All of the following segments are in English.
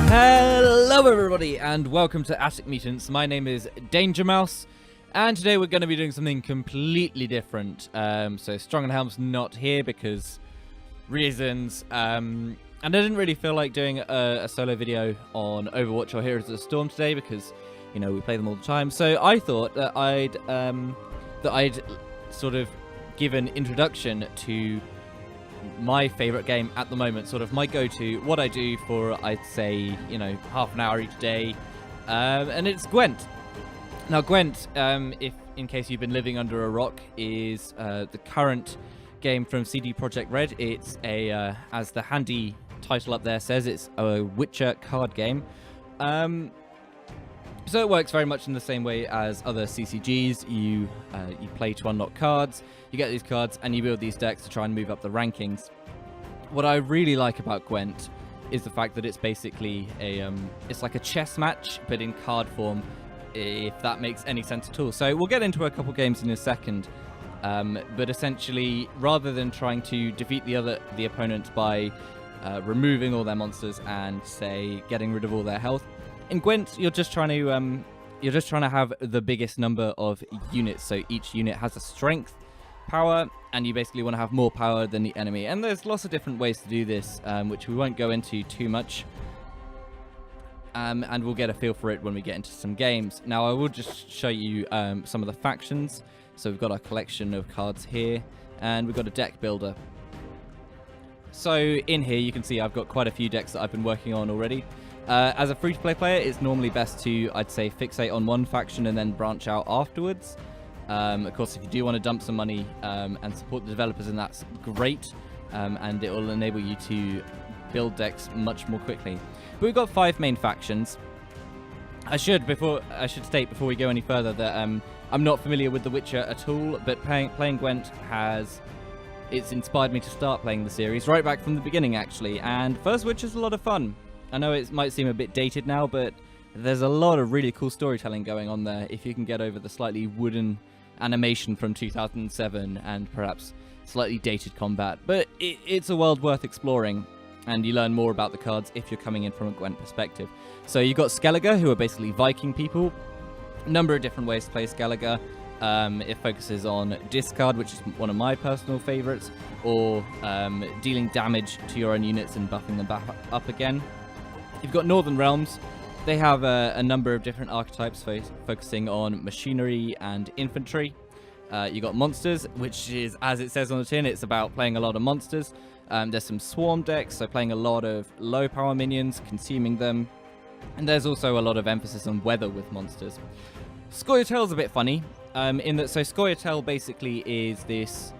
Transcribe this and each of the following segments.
Hello everybody and welcome to Attic Mutants. My name is Danger Mouse and today we're going to be doing something completely different. So Strong and Helm's not here because reasons. And I didn't really feel like doing a solo video on Overwatch or Heroes of the Storm today because, you know, we play them all the time. So I thought that I'd sort of give an introduction to my favorite game at the moment, sort of my go-to, what I do for, I'd say, you know, half an hour each day, and it's Gwent. Now Gwent, if in case you've been living under a rock, is the current game from CD Projekt Red. It's a, as the handy title up there says, it's a Witcher card game. So it works very much in the same way as other CCGs. You play to unlock cards, you get these cards, and you build these decks to try and move up the rankings. What I really like about Gwent is the fact that it's basically it's like a chess match, but in card form, if that makes any sense at all. So we'll get into a couple games in a second, but essentially, rather than trying to defeat the opponent by removing all their monsters and, say, getting rid of all their health, in Gwent, you're just trying to have the biggest number of units. So each unit has a strength, power, and you basically want to have more power than the enemy. And there's lots of different ways to do this, which we won't go into too much. And we'll get a feel for it when we get into some games. Now, I will just show you some of the factions. So we've got our collection of cards here, and we've got a deck builder. So in here, you can see I've got quite a few decks that I've been working on already. As a free-to-play player, it's normally best to, I'd say, fixate on one faction and then branch out afterwards. Of course, if you do want to dump some money and support the developers, then that's great, and it will enable you to build decks much more quickly. But we've got 5 main factions. I should state before we go any further that I'm not familiar with The Witcher at all, but playing Gwent it's inspired me to start playing the series right back from the beginning, actually. And First Witcher's a lot of fun. I know it might seem a bit dated now, but there's a lot of really cool storytelling going on there if you can get over the slightly wooden animation from 2007 and perhaps slightly dated combat. But it's a world worth exploring, and you learn more about the cards if you're coming in from a Gwent perspective. So you've got Skellige, who are basically Viking people. A number of different ways to play Skellige. It focuses on discard, which is one of my personal favorites, or dealing damage to your own units and buffing them back up again. You've got Northern Realms. They have a number of different archetypes focusing on machinery and infantry. You got monsters, which is, as it says on the tin, it's about playing a lot of monsters. There's some swarm decks, so playing a lot of low power minions, consuming them. And there's also a lot of emphasis on weather with monsters. Scoia'tael's a bit funny, in that, so Scoia'tael basically is this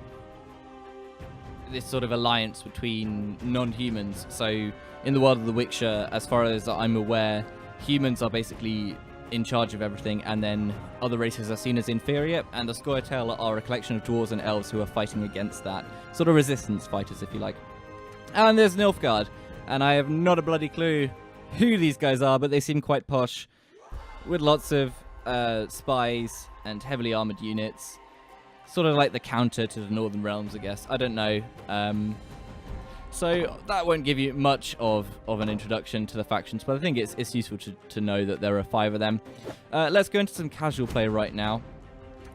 sort of alliance between non-humans. So in the world of The Witcher, as far as I'm aware, humans are basically in charge of everything, and then other races are seen as inferior, and the Scoia'tael are a collection of dwarves and elves who are fighting against that. Sort of resistance fighters, if you like. And there's Nilfgaard, and I have not a bloody clue who these guys are, but they seem quite posh, with lots of spies and heavily armored units. Sort of like the counter to the Northern Realms, I guess. I don't know. So that won't give you much of an introduction to the factions, but I think it's useful to know that there are 5 of them. Let's go into some casual play right now.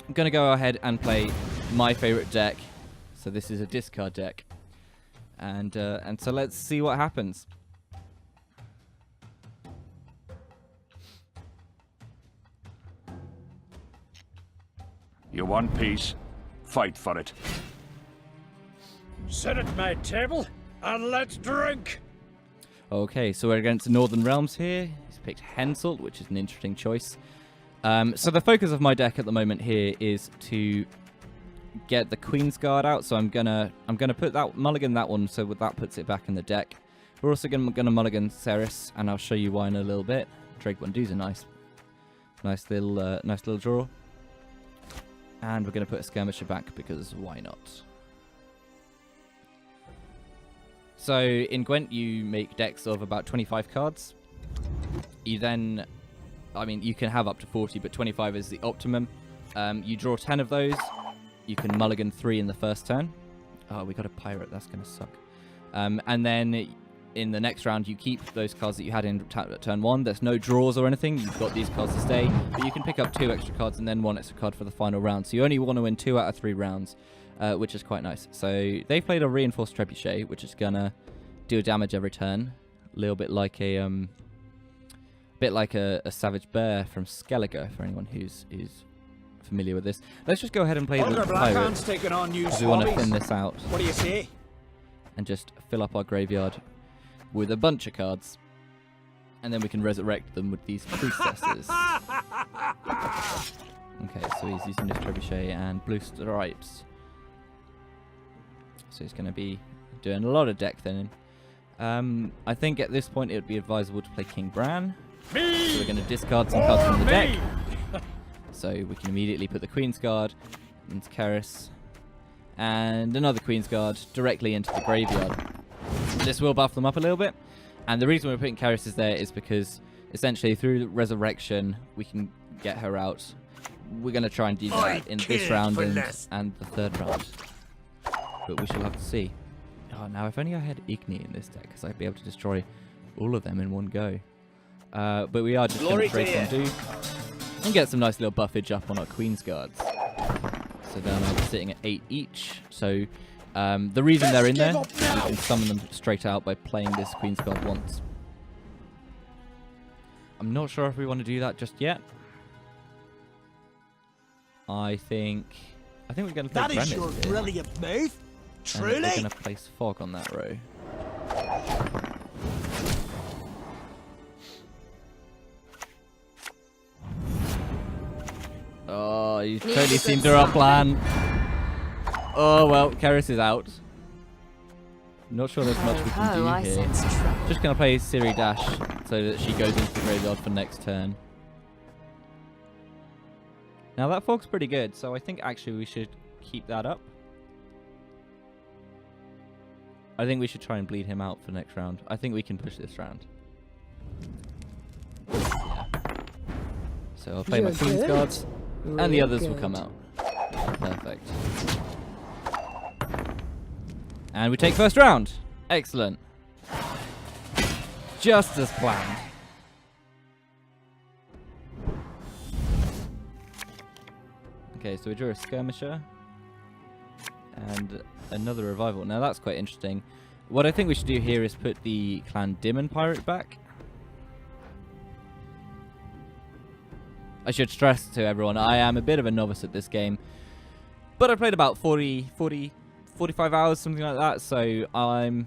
I'm going to go ahead and play my favorite deck. So this is a discard deck. And so let's see what happens. You want peace? Fight for it. Sit at my table and let's drink. Okay, so we're against Northern Realms here. He's picked Henselt, which is an interesting choice. So the focus of my deck at the moment here is to get the Queen's Guard out. So I'm gonna put that mulligan that one, so that puts it back in the deck. We're also gonna mulligan Ceres, and I'll show you why in a little bit. Drake Bundu's a nice little draw. And we're gonna put a Skirmisher back because why not? So in Gwent, you make decks of about 25 cards. You then, I mean, you can have up to 40, but 25 is the optimum. You draw 10 of those. You can mulligan 3 in the first turn. Oh, we got a pirate. That's going to suck. And then in the next round, you keep those cards that you had in turn 1. There's no draws or anything. You've got these cards to stay. But you can pick up 2 extra cards and then 1 extra card for the final round. So you only want to win 2 out of 3 rounds, which is quite nice. So they've played a Reinforced Trebuchet, which is going to deal damage every turn. A little bit like a Savage Bear from Skellige, for anyone who's familiar with this. Let's just go ahead and play the pirate, taking on new because we want to thin this out. What do you say? And just fill up our graveyard with a bunch of cards. And then we can resurrect them with these priestesses. Okay, so he's using this trebuchet and blue stripes. So he's going to be doing a lot of deck thinning. I think at this point it would be advisable to play King Bran. So we're going to discard some cards from the deck. So we can immediately put the Queen's Guard into Karis. And another Queen's Guard directly into the graveyard. This will buff them up a little bit. And the reason we're putting Karis there is because essentially through the resurrection we can get her out. We're going to try and do that in this round and the third round. But we shall have to see. Oh, now if only I had Igni in this deck, because I'd be able to destroy all of them in one go. But we are just going to break and do and get some nice little buffage up on our Queen's Guards. So they're now sitting at 8 each. So the reason they're in there, you can summon them straight out by playing this Queen's Guard once. I'm not sure if we want to do that just yet. I think we're going to play That is your brilliant move. Truly? And we're going to place Fog on that row. Oh, you totally seemed to our plan. Oh, well, Karis is out. Not sure there's much we can do here. Just going to play Ciri Dash so that she goes into the graveyard for next turn. Now, that Fog's pretty good, so I think actually we should keep that up. I think we should try and bleed him out for next round. I think we can push this round. Yeah. So I'll play my Queen's Guards, and the others will come out. Perfect. And we take first round. Excellent. Just as planned. Okay, so we drew a Skirmisher. And another Revival. Now that's quite interesting. What I think we should do here is put the Clan Dimon Pirate back. I should stress to everyone, I am a bit of a novice at this game. But I played about 45 hours, something like that. So I'm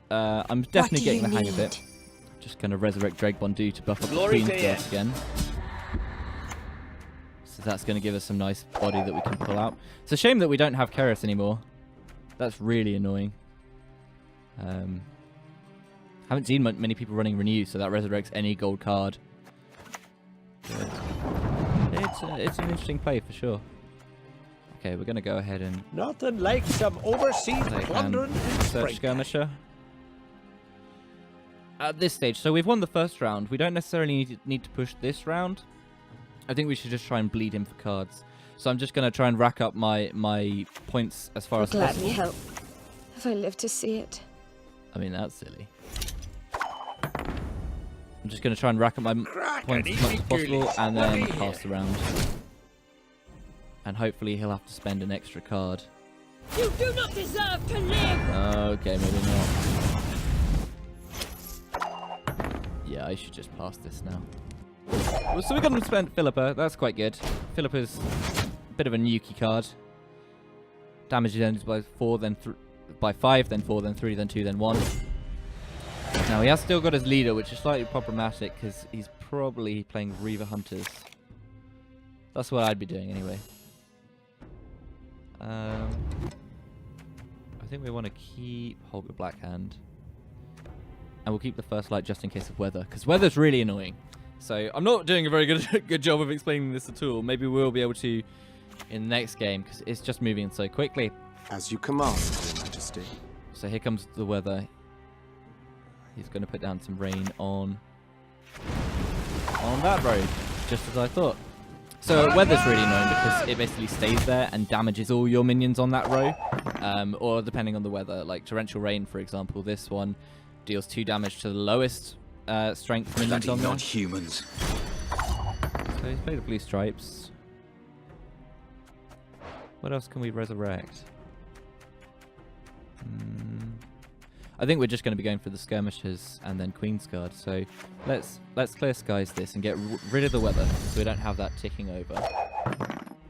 definitely getting the hang of it. Just going to resurrect Drake Bondu to buff up the Queen's Guards again. So that's going to give us some nice body that we can pull out. It's a shame that we don't have Karis anymore. That's really annoying. Haven't seen many people running Renew, so that resurrects any gold card. But it's an interesting play for sure. Okay, we're going to go ahead and... Nothing like some overseas plundering and search Skirmisher. At this stage, so we've won the first round. We don't necessarily need to push this round. I think we should just try and bleed him for cards. So I'm just going to try and rack up my points as far as possible. Gladly help, if I live to see it. I mean, that's silly. I'm just going to try and rack up my points as much as possible and then pass the round. And hopefully he'll have to spend an extra card. You do not deserve to live! Okay, maybe not. Yeah, I should just pass this now. Well, so we're going to spend Philippa. That's quite good. Philippa's a bit of a nukey card. Damage is ended by 4, then by 5, then 4, then 3, then 2, then 1. Now, he has still got his leader, which is slightly problematic because he's probably playing Reaver Hunters. That's what I'd be doing anyway. I think we want to keep Holger Blackhand. And we'll keep the First Light just in case of weather, because weather's really annoying. So I'm not doing a very good job of explaining this at all. Maybe we'll be able to in the next game, because it's just moving so quickly. As you command, Your Majesty. So here comes the weather. He's going to put down some rain on that road, just as I thought. So weather's really annoying because it basically stays there and damages all your minions on that row, or depending on the weather. Like torrential rain, for example, this one deals 2 damage to the lowest strength minions on there. humans. So he's played the blue stripes. What else can we resurrect? I think we're just going to be going for the skirmishers and then Queen's Guard. So let's clear skies this and get rid of the weather so we don't have that ticking over. I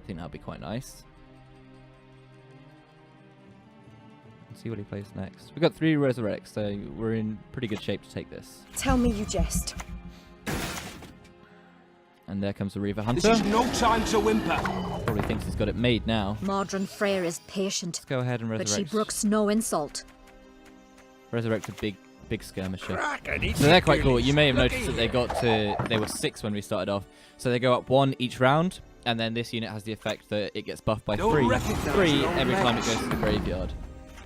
think that'll be quite nice. Let's see what he plays next. We've got 3 resurrects, so we're in pretty good shape to take this. Tell me you jest. And there comes the Reaver Hunter. This is no time to whimper. Probably thinks he's got it made now. Modern Freyr is patient, Let's go ahead and but resurrect. she brooks no insult. Resurrect a big skirmisher. Crack-a-deaky So they're quite cool. goolies. You may have Looky noticed that they were 6 when we started off. So they go up 1 each round, and then this unit has the effect that it gets buffed by Don't 3 recognize your every time it legs. goes to the graveyard.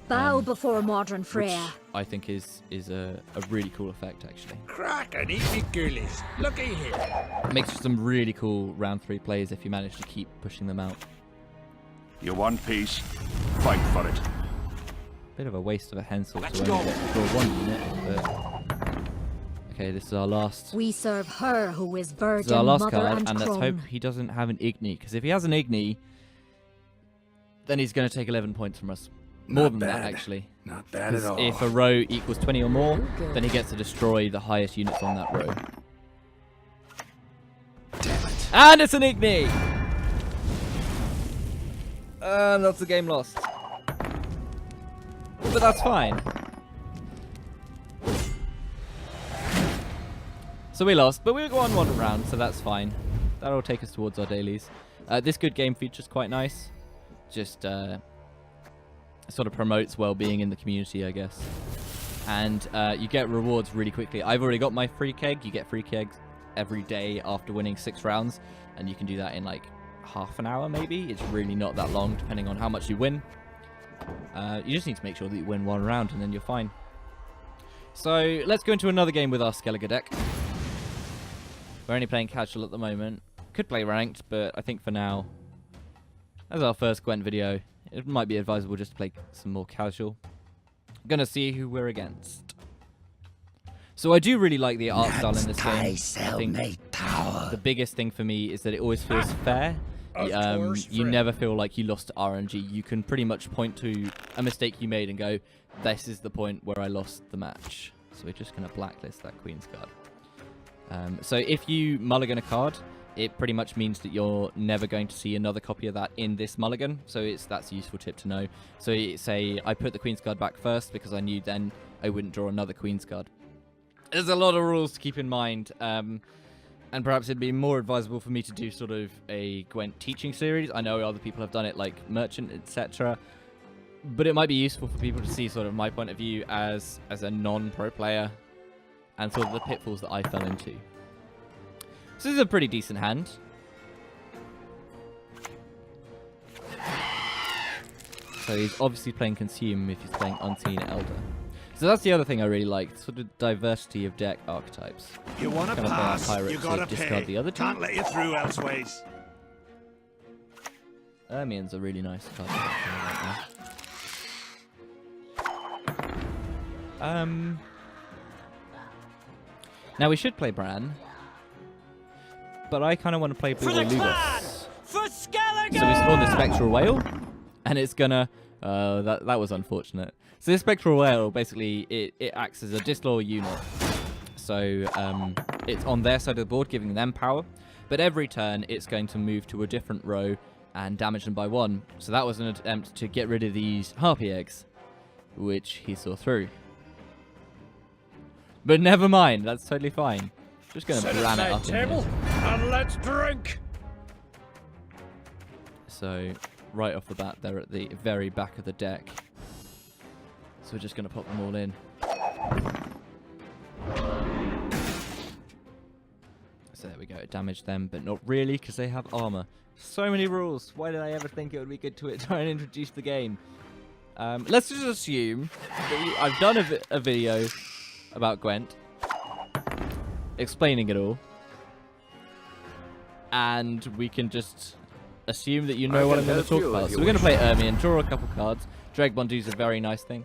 Bow before modern Which Freyr. I think is a really cool effect actually. Crack-a-deaky goolies. Looky here. Makes for some really cool round 3 plays if you manage to keep pushing them out. You're one piece. Fight for it. Bit of a waste of a Hensel Let's to only go. get to draw 1 unit, but okay, this is our last. We serve her who is This is virgin, our last mother card, and and let's crone. hope he doesn't have an Igni, because if he has an Igni, then he's going to take 11 points from us. More than that, actually. Not bad at 'Cause all. if a row equals 20 or more, Good. then he gets to destroy the highest units on that row. Damn it. And it's an Igni! That's a game lost. But that's fine. So we lost, but we go on 1 round, so that's fine. That'll take us towards our dailies. This good game feature's quite nice. Just sort of promotes well-being in the community, I guess. And you get rewards really quickly. I've already got my free keg. You get free kegs every day after winning 6 rounds, and you can do that in like half an hour maybe. It's really not that long, depending on how much you win. You just need to make sure that you win 1 round, and then you're fine. So let's go into another game with our Skellige deck. We're only playing casual at the moment. Could play ranked, but I think for now, as our first Gwent video, it might be advisable just to play some more casual. Gonna see who we're against. So I do really like the art style in this game. I think the biggest thing for me is that it always feels fair. Of course, You friend. never feel like you lost to RNG. You can pretty much point to a mistake you made and go, this is the point where I lost the match. So we're just going to blacklist that Queen's Guard. So if you mulligan a card, it pretty much means that you're never going to see another copy of that in this mulligan. So that's a useful tip to know. So say I put the Queen's Guard back first because I knew then I wouldn't draw another Queen's Guard. There's a lot of rules to keep in mind. And perhaps it'd be more advisable for me to do sort of a Gwent teaching series. I know other people have done it like Merchant, etc. But it might be useful for people to see sort of my point of view as a non-pro player and sort of the pitfalls that I fell into. So this is a pretty decent hand. So he's obviously playing Consume if he's playing Unseen Elder. So that's the other thing I really like, sort of diversity of deck archetypes. You want to Gonna play pass, Pirate you to gotta discard pay. the other two. Can't let you through elseways. Ermion's a really nice card. Right now. Now we should play Bran, but I kind of want to play Blue Lubas. For Skellige! So we spawn the Spectral Whale, and it's gonna... that was unfortunate. So this Spectral Whale, basically, it acts as a disloyal unit. So it's on their side of the board, giving them power. But every turn, it's going to move to a different row and damage them by 1. So that was an attempt to get rid of these Harpy eggs, which he saw through. But never mind, that's totally fine. Just going to Set ram it aside up in here. table and let's drink. So right off the bat, they're at the very back of the deck. So we're just going to pop them all in. So there we go, it damaged them, but not really, because they have armor. So many rules. Why did I ever think it would be good to try and introduce the game? Let's just assume that I've done a video about Gwent, explaining it all. and we can just assume that you know what I'm going to talk about. So we're going to play Ermion, draw a couple cards. Dreg Bondu's a very nice thing.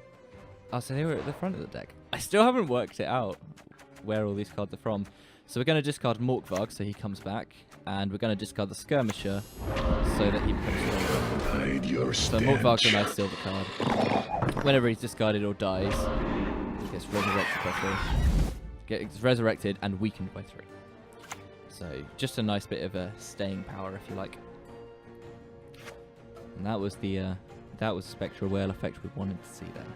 Oh, so they were at the front of the deck. I still haven't worked it out where all these cards are from. So we're going to discard Morkvarg, so he comes back. And we're going to discard the Skirmisher, so that he becomes stronger. So Morkvarg's a nice silver card. Whenever he's discarded or dies, he gets resurrected by 3. Gets resurrected and weakened by 3. So just a nice bit of a staying power, if you like. And that was the Spectral Whale effect we wanted to see there.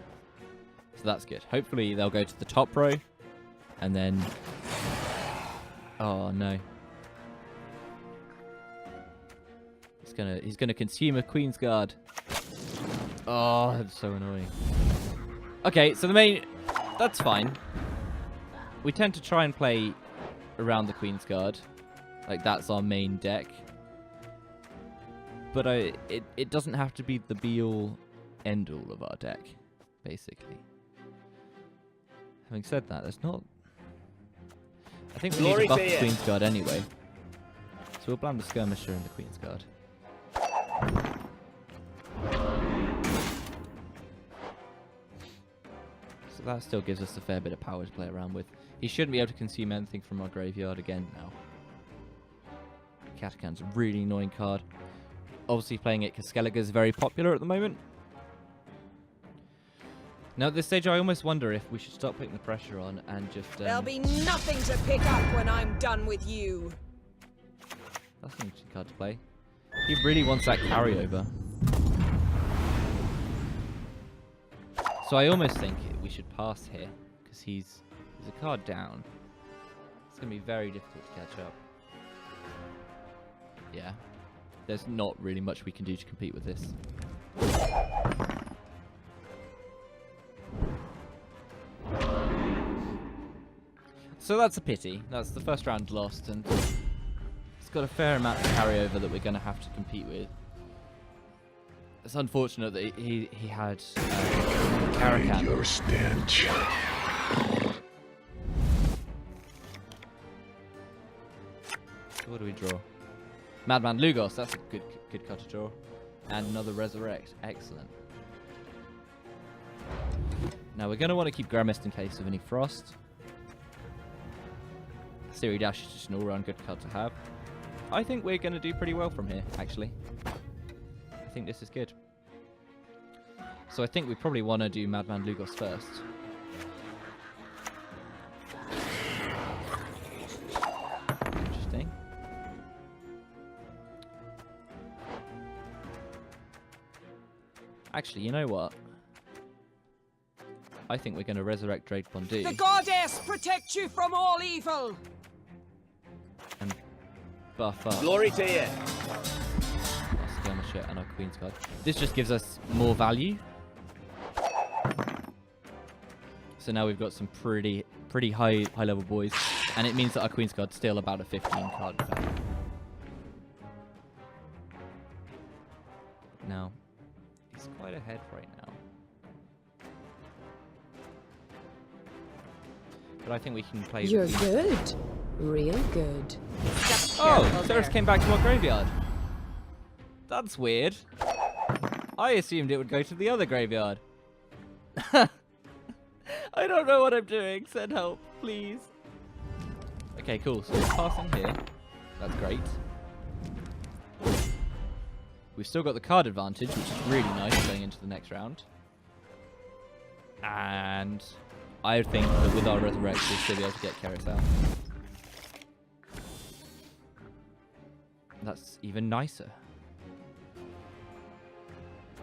So that's good. Hopefully they'll go to the top row, and then... Oh no. He's gonna consume a Queen's Guard. Oh, that's so annoying. Okay, so that's fine. We tend to try and play around the Queen's Guard. Like, that's our main deck. But it doesn't have to be the be-all, end-all of our deck, basically. Having said that, there's not... I think we need to buff the Queen's Guard anyway. So we'll blame the Skirmisher and the Queen's Guard. So that still gives us a fair bit of power to play around with. He shouldn't be able to consume anything from our graveyard again now. Katakan's a really annoying card. Obviously playing it because Skellige's very popular at the moment. Now at this stage I almost wonder if we should stop putting the pressure on and just... There'll be nothing to pick up when I'm done with you. That's an interesting card to play. He really wants that carryover. So I almost think we should pass here, because he's a card down. It's going to be very difficult to catch up. Yeah. There's not really much we can do to compete with this. So that's a pity. That's the first round lost, and it's got a fair amount of carryover that we're going to have to compete with. It's unfortunate that he had Karakan. Your stench. So what do we draw? Madman Lugos, that's a good card to draw. And another Resurrect. Excellent. Now we're going to want to keep Gramist in case of any Frost. Siri Dash is just an all-round good card to have. I think we're going to do pretty well from here, actually. I think this is good. So I think we probably want to do Madman Lugos first. Interesting. Actually, you know what? I think we're going to resurrect Drake Bondu. The goddess protect you from all evil. And buff up. Glory to you. Our Skirmisher and our Queen's Guard. This just gives us more value. So now we've got some pretty high level boys, and it means that our Queen's Guard's still about a 15 card value. Now, he's quite ahead right now. But I think we can play... You're good. Real good. Oh, Ceres came back to our graveyard. That's weird. I assumed it would go to the other graveyard. I don't know what I'm doing. Send help, please. Okay, cool. So we're passing here. That's great. We've still got the card advantage, which is really nice going into the next round. And I think that with our Resurrect, we'll still be able to get Keris out. That's even nicer.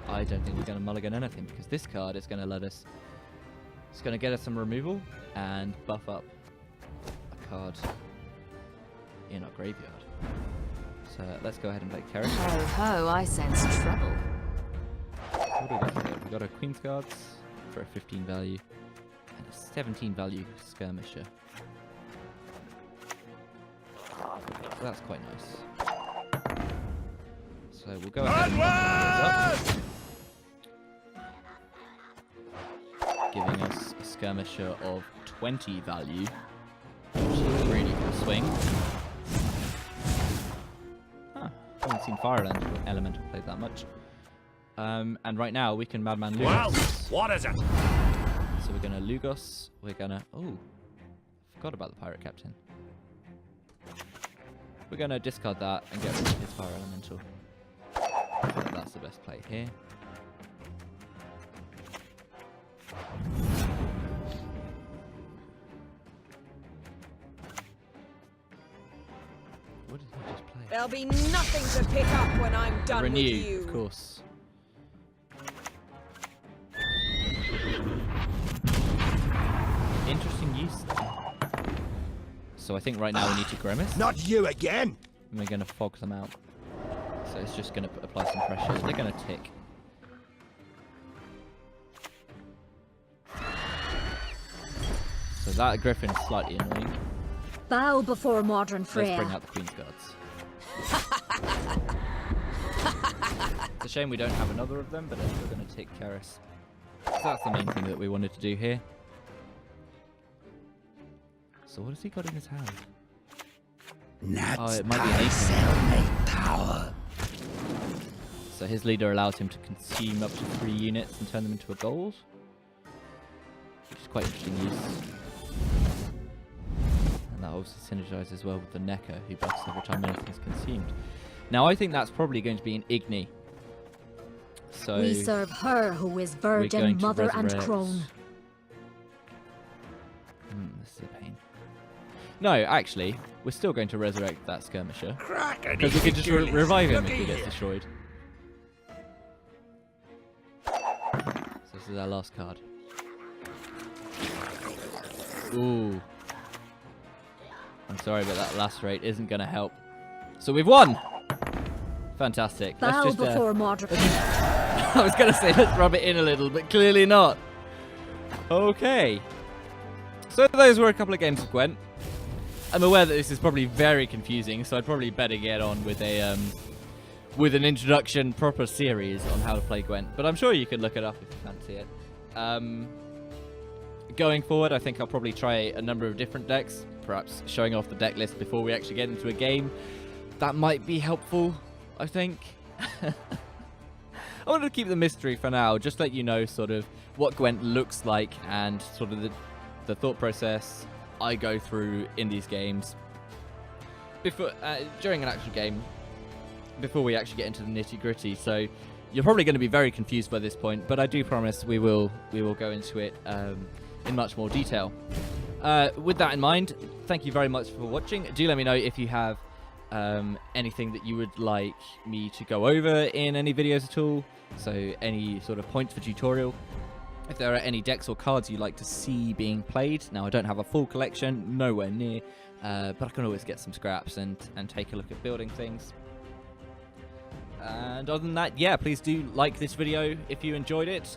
I don't think we're going to mulligan anything, because this card is going to let us... It's going to get us some removal and buff up a card in our graveyard. So let's go ahead and play Keris. Ho ho, I sense trouble. What do we got here? We got our Queen's Guards for a 15 value and a 17 value Skirmisher. So that's quite nice. So we'll go ahead and buff those up, giving us a Skirmisher of 20 value, which is really good swing. haven't seen Fire Elemental played that much. And right now we can Madman Lugos. Well, what is it? So we're gonna Lugos. We're gonna. Oh, forgot about the Pirate Captain. We're gonna discard that and get rid of his Fire Elemental. I think that's the best play here. What did he just play? There'll be nothing to pick up when I'm done Renew, with you. of course. Interesting use though. So I think right now we need to Grimace. Not you again! And we're going to fog them out. So it's just going to apply some pressure. They're going to tick. So that Griffin is slightly annoying. Bow before modern Let's bring Freya. out the Queen's Guards. It's a shame we don't have another of them, but we're going to tick Karis. So that's the main thing that we wanted to do here. So what has he got in his hand? Oh, it might be an ace. Power. So his leader allows him to consume up to 3 units and turn them into a gold. Which is quite interesting use. And that also synergizes well with the Necker, who buffs every time anything is consumed. Now I think that's probably going to be an Igni. So We serve her who is we're going virgin, to mother, and resurrect. crone. This is a pain. No, actually, we're still going to resurrect that skirmisher. Crack Because we could just revive him if he gets destroyed. So this is our last card. Ooh. I'm sorry, but that last rate isn't going to help. So we've won! Fantastic. Bow Let's just, before modern. I was going to say let's rub it in a little, but clearly not. Okay. So those were a couple of games of Gwent. I'm aware that this is probably very confusing, so I'd probably better get on with a with an introduction proper series on how to play Gwent. But I'm sure you can look it up if you fancy it. Going forward, I think I'll probably try a number of different decks, perhaps showing off the deck list before we actually get into a game. That might be helpful, I think. I wanted to keep the mystery for now, just let you know sort of what Gwent looks like and sort of the thought process I go through in these games before during an actual game, before we actually get into the nitty-gritty. So you're probably going to be very confused by this point, but I do promise we will go into it in much more detail. With that in mind, thank you very much for watching. Do let me know if you have anything that you would like me to go over in any videos at all, so any sort of points for tutorial. If there are any decks or cards you'd like to see being played. Now, I don't have a full collection, nowhere near, but I can always get some scraps and take a look at building things. And other than that, yeah, please do like this video if you enjoyed it.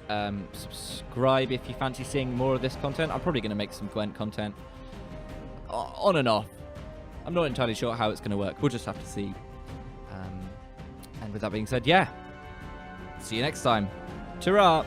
Subscribe if you fancy seeing more of this content. I'm probably going to make some Gwent content on and off. I'm not entirely sure how it's going to work. We'll just have to see. And with that being said, yeah, see you next time. Ta-ra!